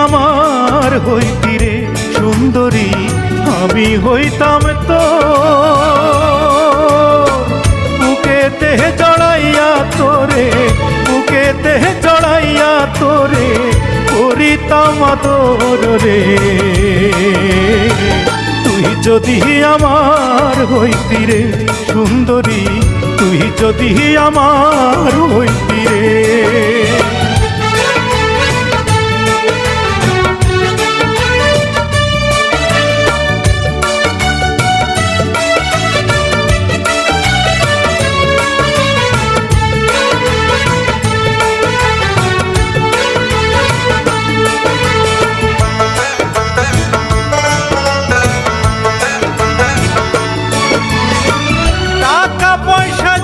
আমার হইতি রে সুন্দরী, আমি হইতাম তো বুকেতে জড়াইয়া তোরে, বুকেতে জড়াইয়া তোরে করিতাম আদর রে। তুই যদি আমার হইতি রে সুন্দরী, তুই যদি আমার হইতি রে।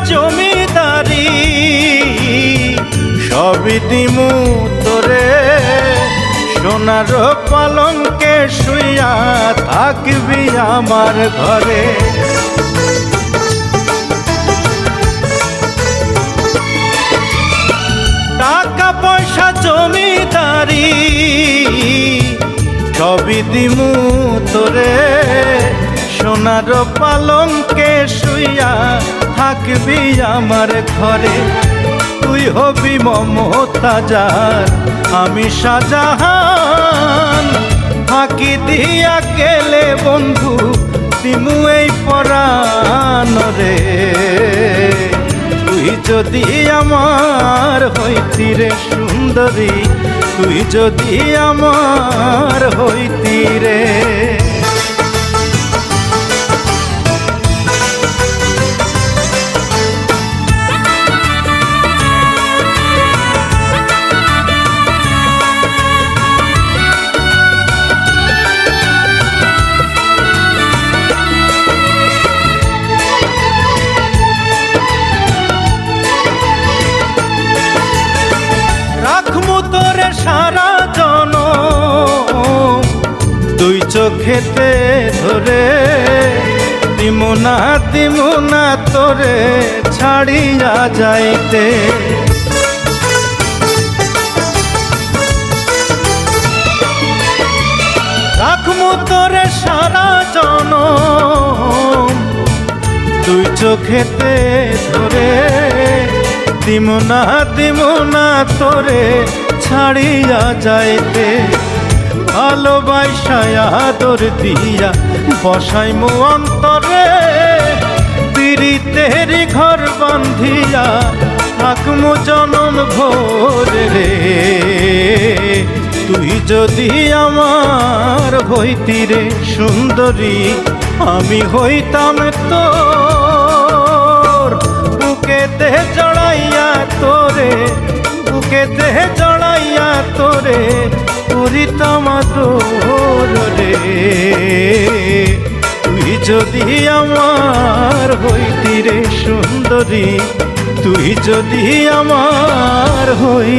জমিদারি সবই দিমু তোরে, সোনার পালঙ্কে শুইয়া থাকবি আমার ঘরে। টাকা পয়সা জমিদারি সবই দিমু তোরে, সোনার পালঙ্কে শুইয়া থাকবি আমার ঘরে। তুই হবি মমতাজার, আমি শাহজাহান, ফাঁকি দিয়া গেলে বন্ধু দিমু এই পরাণ রে। তুই যদি আমার হইতি রে সুন্দরী, তুই যদি আমার হইতি রে। রাখমু তোরে সারা জনম দুই চোখেতে ধরে, দিমু না তোরে ছাড়িয়া যাইতে। রাখমু তোরে সারা জনম দুই চোখেতে ধরে, দিমু না তোরে ছাড়িয়া যাইতে। ভালোবাসায় আদর দিয়া বসাইমু অন্তরে, পিরিতেরি ঘর বান্ধিয়া থাকমু জনম ভোর রে। তুই যদি আমার হইতি রে সুন্দরী, আমি হইতাম তোর বুকেতে জড়াইয়া তোরে, বুকেতে জড়াইয়া তোরে করিতাম আদর রে। তুই যদি আমার হইতি রে সুন্দরী, তুই যদি আমার হই